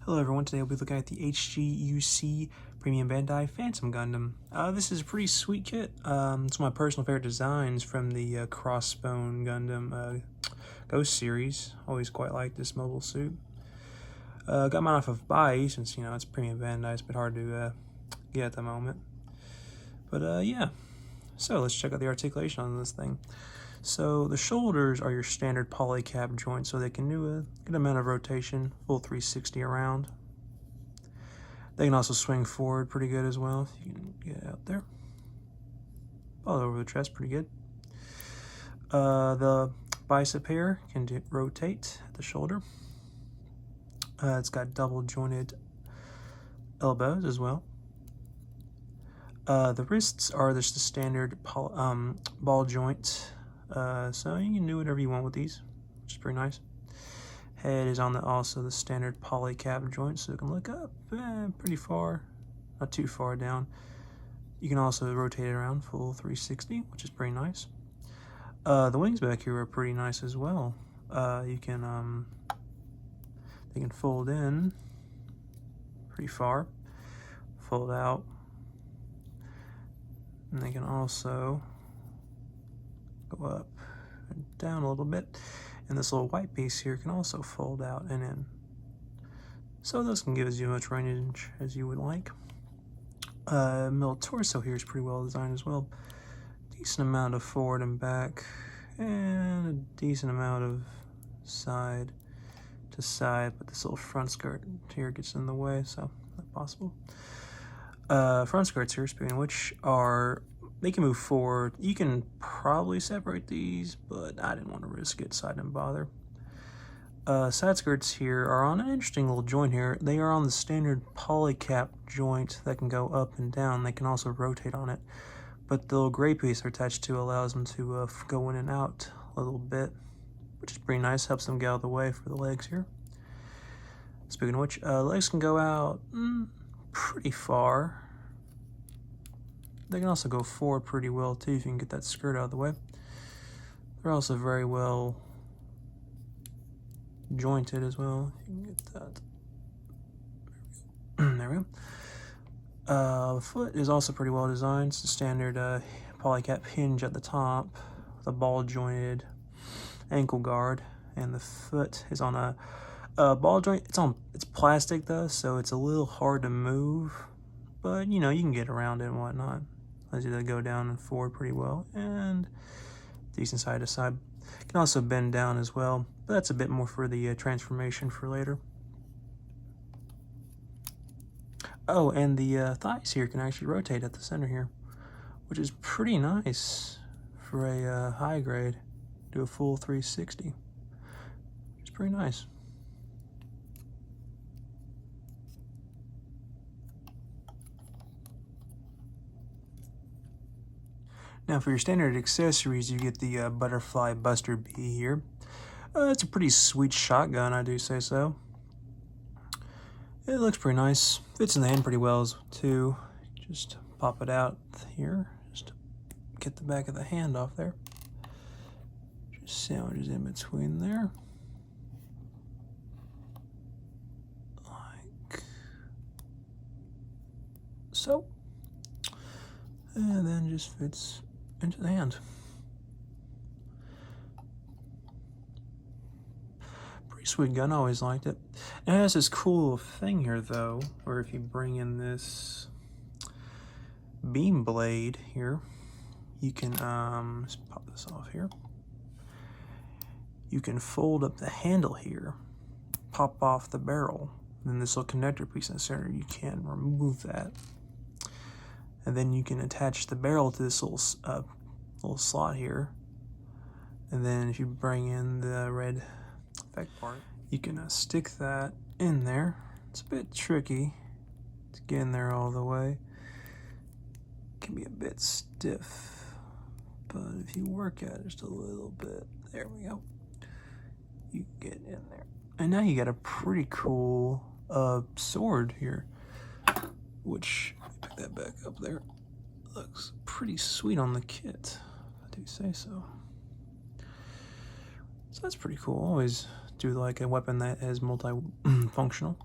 Hello everyone, today we'll be looking at the HGUC Premium Bandai Phantom Gundam. This is a pretty sweet kit. It's one of my personal favorite designs from the Crossbone Gundam Ghost series. Always quite liked this mobile suit. Got mine off of Buy, since it's Premium Bandai. It's a bit hard to get at the moment. But yeah, so let's check out the articulation on this thing. So the shoulders are your standard polycap joint, so they can do a good amount of rotation, full 360 around. They can also swing forward pretty good as well, if you can get out there. All over the chest, pretty good. The bicep hair can rotate at the shoulder. It's got double jointed elbows as well. The wrists are just the standard ball joint. So you can do whatever you want with these, which is pretty nice. Head is on also the standard polycap joint, so you can look up pretty far, not too far down. You can also rotate it around full 360, which is pretty nice. The wings back here are pretty nice as well. They can fold in pretty far, fold out, and they can also go up and down a little bit, and this little white piece here can also fold out and in, so those can give as much range as you would like. Middle torso here is pretty well designed as well. Decent amount of forward and back, and a decent amount of side to side, but this little front skirt here gets in the way, so not possible. Front skirts here, speaking of which, they can move forward. You can probably separate these, but I didn't want to risk it, so I didn't bother. Side skirts here are on an interesting little joint here. They are on the standard polycap joint that can go up and down. They can also rotate on it, but the little gray piece they're attached to allows them to go in and out a little bit, which is pretty nice. Helps them get out of the way for the legs here. Speaking of which, legs can go out pretty far. They can also go forward pretty well too if you can get that skirt out of the way. They're also very well jointed as well. If you can get that. There we go. The foot is also pretty well designed. It's the standard polycap hinge at the top with a ball jointed ankle guard, and the foot is on a ball joint. It's plastic though, so it's a little hard to move, but you can get around it and whatnot. Allows you to go down and forward pretty well, and decent side to side. Can also bend down as well, but that's a bit more for the transformation for later. Oh, and the thighs here can actually rotate at the center here, which is pretty nice for a high grade. Do a full 360. It's pretty nice. Now for your standard accessories, you get the Butterfly Buster B here. It's a pretty sweet shotgun, I do say so. It looks pretty nice. Fits in the hand pretty well too. Just pop it out here, just to get the back of the hand off there. Just sandwiches in between there. Like so. And then just fits into the hand. Pretty sweet gun, I always liked it. It has this cool thing here though, where if you bring in this beam blade here, you can let's pop this off here. You can fold up the handle here, pop off the barrel, and then this little connector piece in the center, you can remove that. And then you can attach the barrel to this little slot here. And then if you bring in the red effect part, you can stick that in there. It's a bit tricky to get in there all the way. It can be a bit stiff, but if you work at it just a little bit, there we go. You get in there. And now you got a pretty cool sword here, which, pick that back up there, looks pretty sweet on the kit, if I do say so. So that's pretty cool. Always do like a weapon that is multi-functional.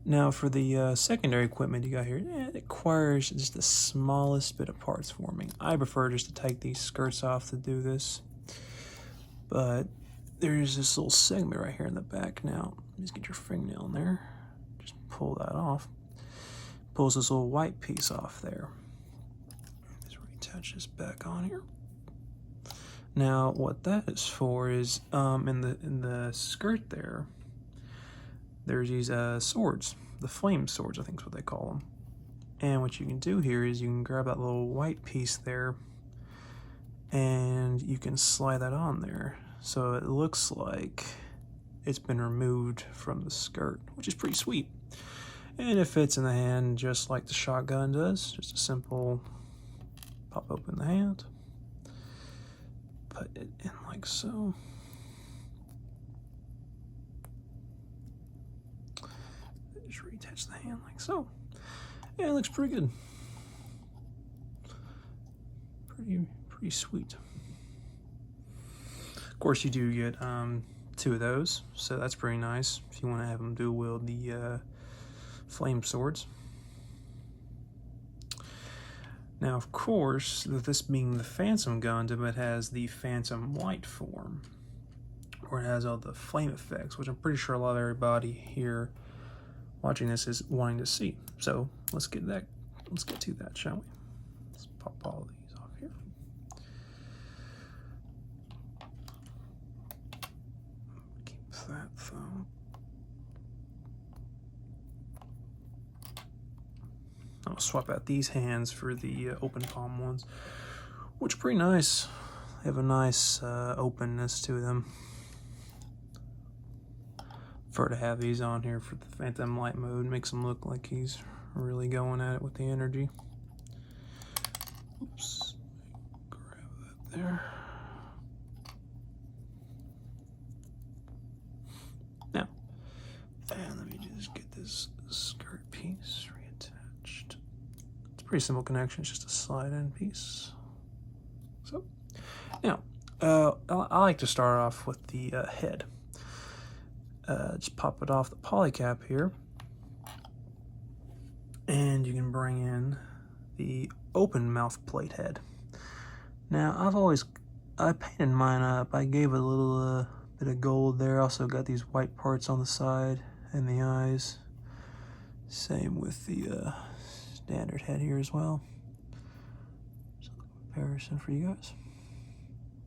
Now for the secondary equipment you got here, it requires just the smallest bit of parts forming. I prefer just to take these skirts off to do this, but there's this little segment right here in the back. Now, just get your fingernail in there, just pull that off. Pulls this little white piece off there. Just reattach this back on here. Now, what that is for is in the skirt there, there's these swords, the flame swords, I think is what they call them. And what you can do here is you can grab that little white piece there, and you can slide that on there, so it looks like it's been removed from the skirt, which is pretty sweet. And it fits in the hand just like the shotgun does. Just a simple pop open the hand, put it in like so. Just reattach the hand like so. Yeah, it looks pretty good. Pretty sweet. Of course, you do get 2 of those, so that's pretty nice if you want to have them dual wield the flame swords. Now, of course, with this being the Phantom Gundam, it has the Phantom Light form, where it has all the flame effects, which I'm pretty sure a lot of everybody here watching this is wanting to see. So let's get to that, shall we? Let's pop all these off here. Keep that thumb. I'll swap out these hands for the open palm ones, which are pretty nice. They have a nice openness to them. Prefer to have these on here for the Phantom Light mode. Makes him look like he's really going at it with the energy. Oops. Grab that there. Now, and let me just get this skirt piece reattached. It's a pretty simple connection. It's just a slide-in piece. So, now, I like to start off with the head. Just pop it off the polycap here, and you can bring in the open mouth plate head. Now, I painted mine up. I gave it a little bit of gold there. Also got these white parts on the side and the eyes. Same with the standard head here as well. Just a comparison for you guys.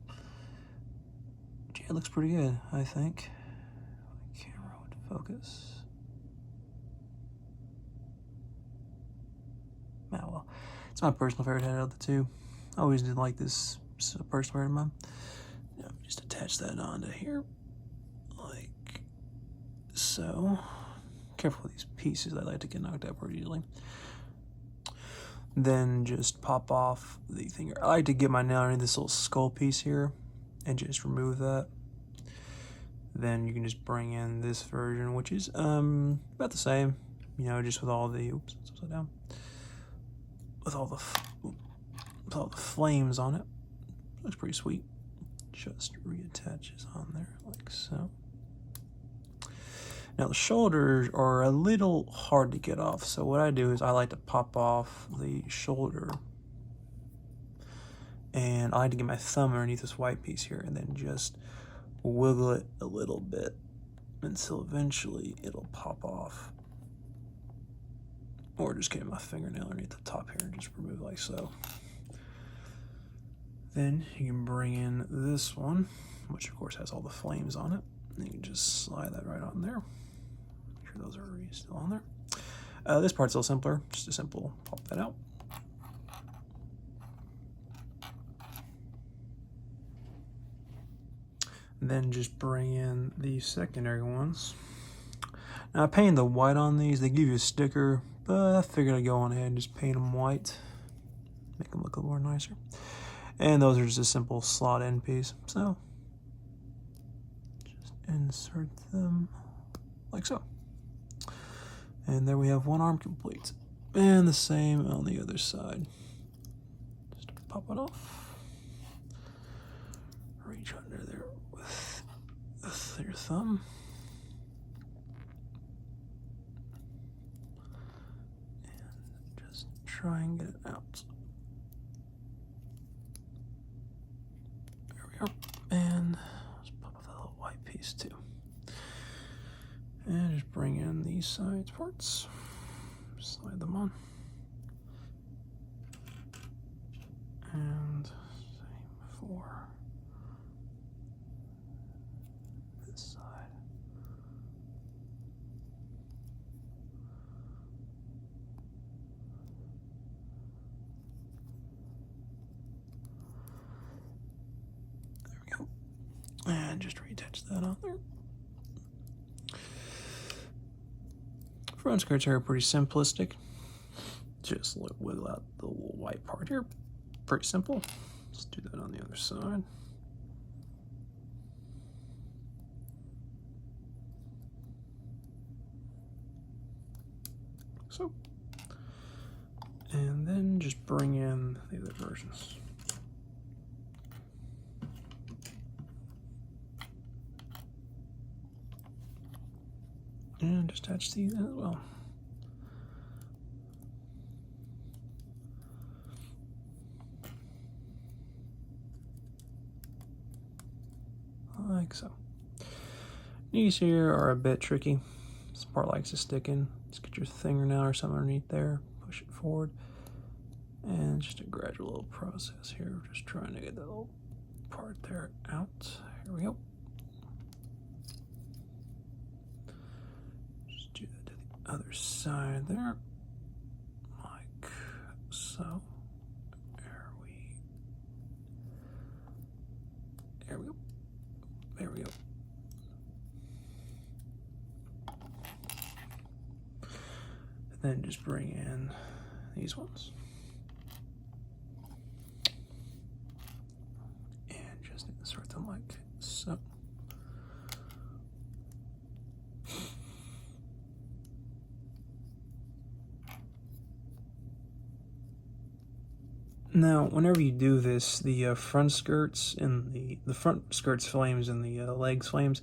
But yeah, it looks pretty good, I think. Camera would focus. Ah, well, it's my personal favorite head out of the two. I always did like this. It's a personal favorite of mine. Now, just attach that onto here, like so. Careful with these pieces, I like to get knocked out pretty easily. Then just pop off the thing. I like to get my nail underneath this little skull piece here and just remove that. Then you can just bring in this version, which is about the same, you know, just with all the oops, it's upside down, with all the flames on it. Looks pretty sweet. Just reattaches on there like so. Now the shoulders are a little hard to get off, so what I do is I like to pop off the shoulder, and I like to get my thumb underneath this white piece here and then just wiggle it a little bit until eventually it'll pop off. Or just get my fingernail underneath the top here and just remove like so. Then you can bring in this one, which of course has all the flames on it. And you can just slide that right on there. Make sure those are still on there. This part's a little simpler, just a simple pop that out. Then just bring in the secondary ones. Now I painted the white on these. They give you a sticker, but I figured I'd go on ahead and just paint them white. Make them look a little more nicer. And those are just a simple slot end piece. So just insert them like so. And there we have one arm complete. And the same on the other side. Just pop it off. Reach under there with your thumb. Just try and get it out. There we go. And let's pop up that little white piece too. And just bring in these side parts. Slide them on. And same for this side. There we go. And just reattach that on there. Front skirts are pretty simplistic. Just wiggle out the little white part here. Pretty simple. Let's do that on the other side. So. And then just bring in the other versions. And just attach these as well. Like so. These here are a bit tricky. This part likes to stick in. Just get your fingernail or something underneath there, push it forward, and just a gradual little process here. Just trying to get that little part there out. Here we go. Just do that to the other side there, like so. There we go. There we go. And then just bring in these ones. And just insert them like so. Now, whenever you do this, the front skirts and the front skirts flames and the legs flames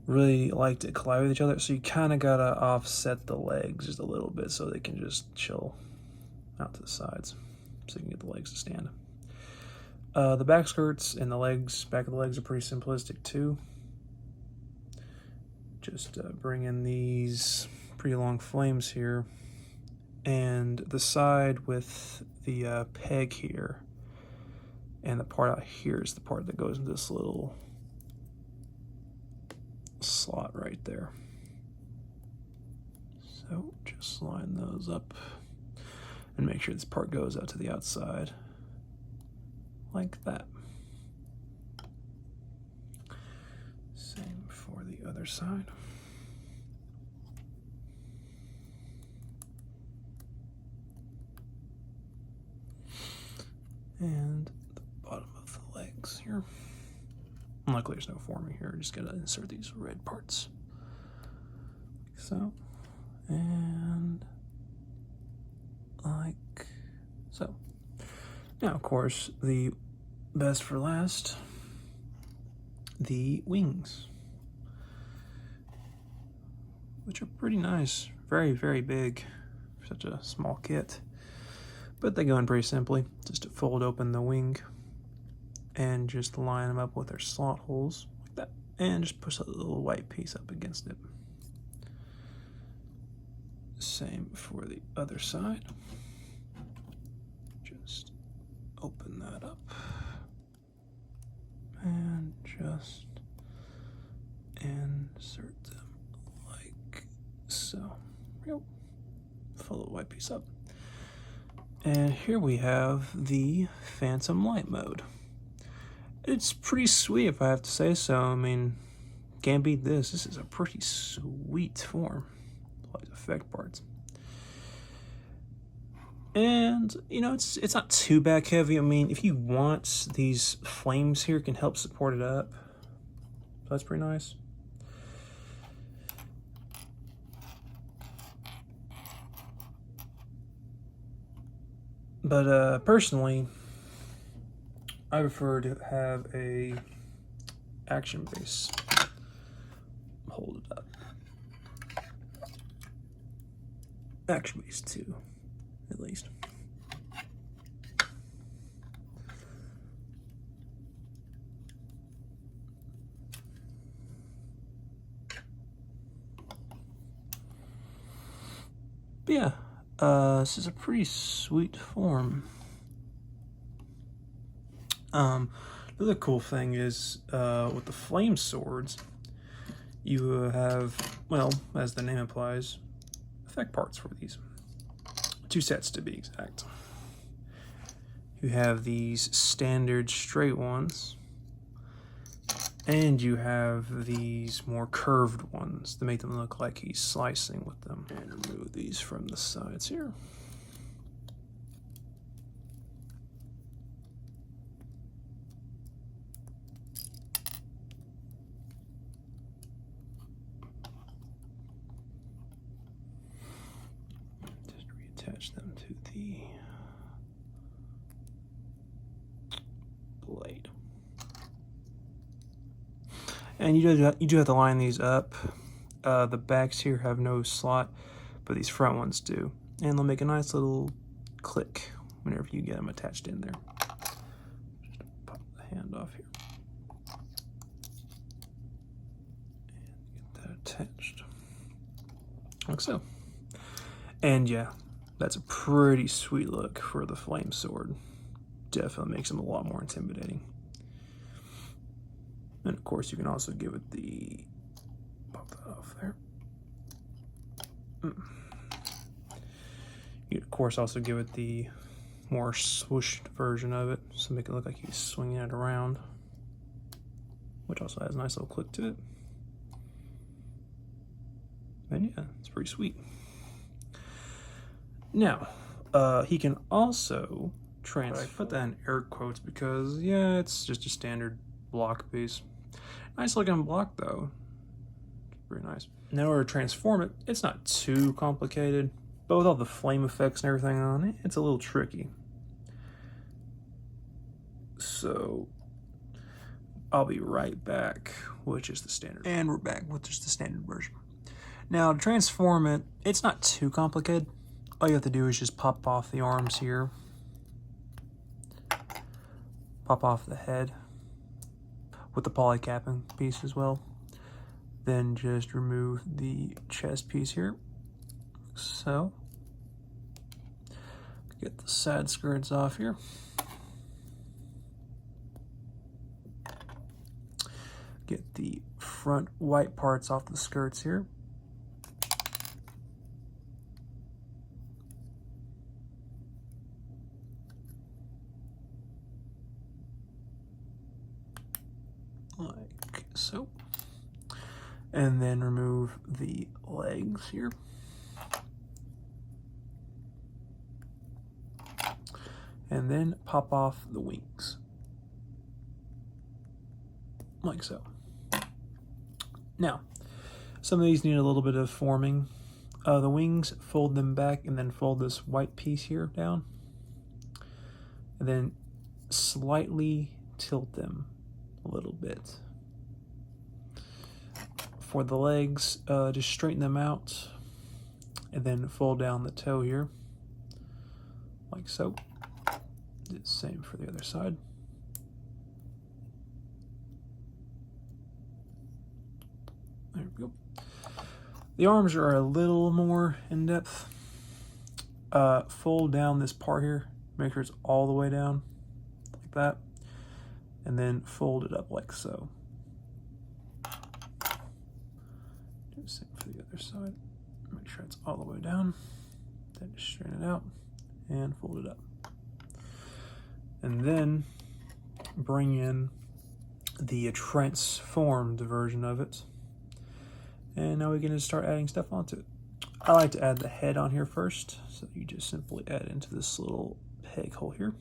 really like to collide with each other, so you kind of gotta offset the legs just a little bit so they can just chill out to the sides, so you can get the legs to stand. The back skirts and the legs, back of the legs are pretty simplistic too. Just bring in these pretty long flames here, and the side with the peg here, and the part out here is the part that goes into this little slot right there. So just line those up and make sure this part goes out to the outside like that. Same for the other side. And the bottom of the legs here. Luckily there's no forming here, just gotta insert these red parts. Like so. And like so. Now of course, the best for last, the wings. Which are pretty nice. Very, very big for such a small kit. But they go in pretty simply. Just to fold open the wing and just line them up with their slot holes like that, and just push a little white piece up against it. Same for the other side. Just open that up and just insert them like so. Yep. Fold the white piece up. And here we have the Phantom Light mode. It's pretty sweet, if I have to say so. I mean, can't beat this. This is a pretty sweet form. Light effect parts. And, you know, it's not too back heavy. I mean, if you want, these flames here can help support it up. So that's pretty nice. But personally, I prefer to have a action base hold it up. Action base 2. at least. But yeah, this is a pretty sweet form. The other cool thing is, with the flame swords, you have, well, as the name implies, effect parts for these. 2 sets to be exact. You have these standard straight ones, and you have these more curved ones to make them look like he's slicing with them. And remove these from the sides here. Just reattach them to the blade. And you do have to line these up. The backs here have no slot, but these front ones do. And they'll make a nice little click whenever you get them attached in there. Just pop the hand off here. And get that attached. Like so. And yeah, that's a pretty sweet look for the flame sword. Definitely makes them a lot more intimidating. And of course, you can also give it the, pop that off there. You of course also give it the more swooshed version of it, so make it look like he's swinging it around, which also has a nice little click to it. And yeah, it's pretty sweet. Now, he can also transfer. I put that in air quotes because, yeah, it's just a standard block piece. Nice looking block though. Very nice. Now in order to transform it, it's not too complicated, but with all the flame effects and everything on it, it's a little tricky. So I'll be right back, which is the standard. And we're back with just the standard version. Now to transform it, it's not too complicated. All you have to do is just pop off the arms here. Pop off the head with the polycapping piece as well. Then just remove the chest piece here. So, get the side skirts off here. Get the front white parts off the skirts here. Like so. And then remove the legs here. And then pop off the wings. Like so. Now, some of these need a little bit of forming. The wings, fold them back and then fold this white piece here down. And then slightly tilt them a little bit. For the legs, just straighten them out and then fold down the toe here, like so. Do the same for the other side. There we go. The arms are a little more in depth. Fold down this part here, make sure it's all the way down, like that, and then fold it up like so. Do the same for the other side. Make sure it's all the way down. Then just straighten it out and fold it up. And then bring in the transformed version of it. And now we can just start adding stuff onto it. I like to add the head on here first. So you just simply add into this little peg hole here.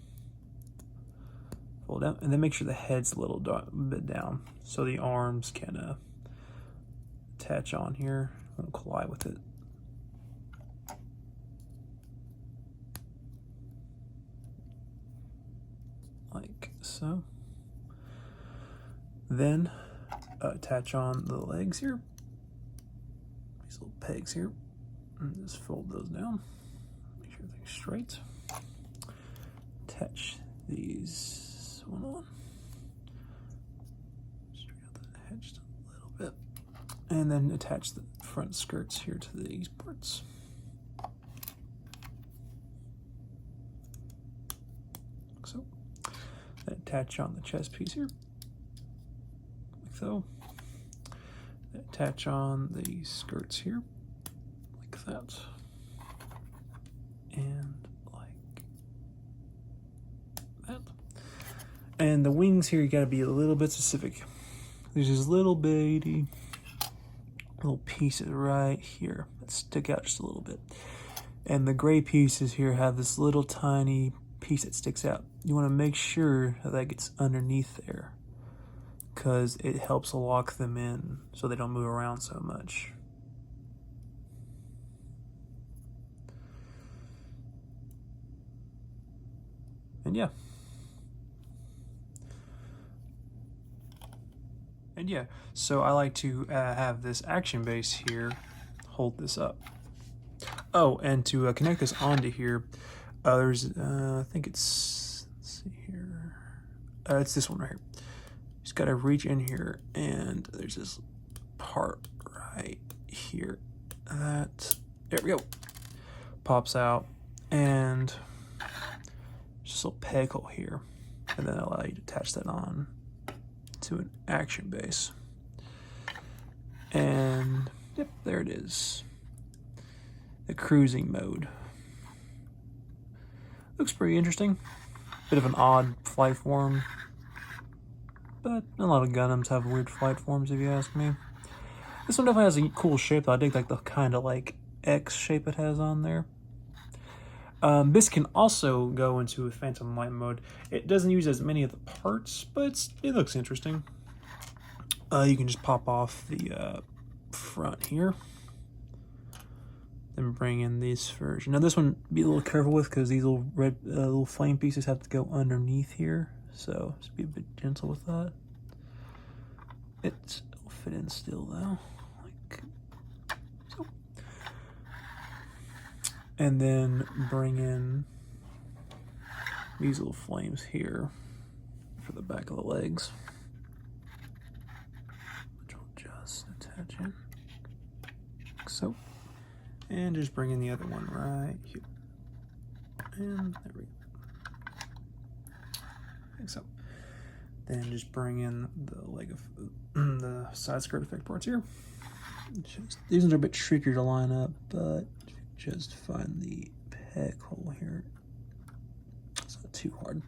Fold down, and then make sure the head's a little bit down so the arms can attach on here, won't collide with it. Like so. Then attach on the legs here, these little pegs here, and just fold those down. Make everything's straight. Attach these one on. Straighten out the head just a little bit. And then attach the front skirts here to these parts. Like so. Then attach on the chest piece here. Like so. Then attach on the skirts here. Like that. And like that. And the wings here, you gotta be a little bit specific. There's this little bitty little pieces right here that stick out just a little bit. And the gray pieces here have this little tiny piece that sticks out. You wanna make sure that that gets underneath there because it helps lock them in so they don't move around so much. And yeah, so I like to have this action base here hold this up. Oh, and to connect this onto here, there's, I think it's, let's see here, it's this one right here. Just gotta reach in here, and there's this part right here that, there we go, pops out, and just a little peg hole here, and then allow you to attach that on to an action base. And yep, there it is. The cruising mode. Looks pretty interesting. Bit of an odd flight form, but a lot of Gundams have weird flight forms if you ask me. This one definitely has a cool shape though. I dig like the kind of like X shape it has on there. This can also go into a Phantom Light mode. It doesn't use as many of the parts, but it looks interesting. You can just pop off the front here. Then bring in this version. Now this one, be a little careful with because these little red little flame pieces have to go underneath here. So just be a bit gentle with that. It'll fit in still though. Like so. And then bring in these little flames here for the back of the legs, which will just attach in, like so. And just bring in the other one right here. And there we go. Like so. Then just bring in the leg of the side skirt effect parts here. These ones are a bit trickier to line up, but just find the peg hole here. It's not too hard.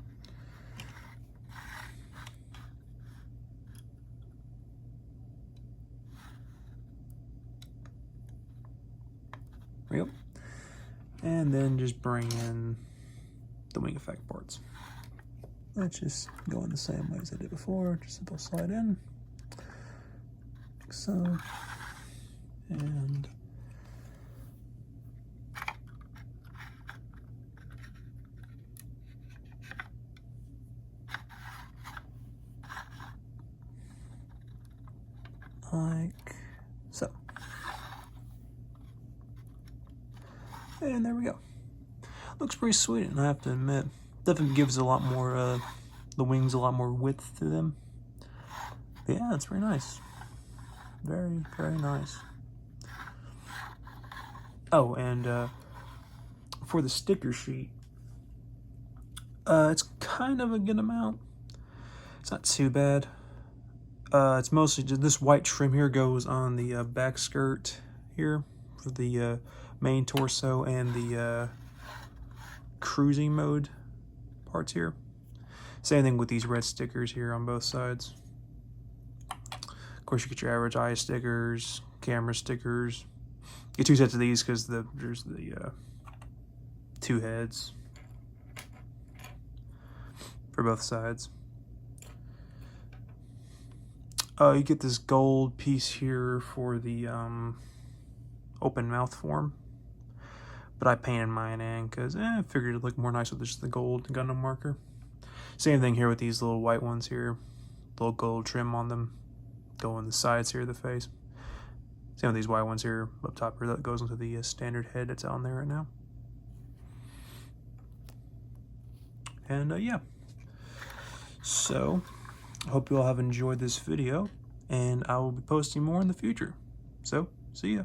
There we go. And then just bring in the wing effect parts. Let's just go in the same way as I did before. Just simple slide in, like so, and like so. And there we go. Looks pretty sweet, and I have to admit, definitely gives a lot more, the wings a lot more width to them. But yeah, it's very nice. Very, very nice. Oh, and for the sticker sheet, it's kind of a good amount. It's not too bad. It's mostly just this white trim here goes on the back skirt here for the main torso and the cruising mode parts here. Same thing with these red stickers here on both sides. Of course, you get your average eye stickers, camera stickers. Get two sets of these because there's the two heads for both sides. You get this gold piece here for the open mouth form, but I painted mine in because I figured it'd look more nice with just the gold Gundam marker. Same thing here with these little white ones here, little gold trim on them, go on the sides here of the face. Same with these white ones here up top here that goes into the standard head that's on there right now. And yeah, so I hope you all have enjoyed this video, and I will be posting more in the future. So, see ya.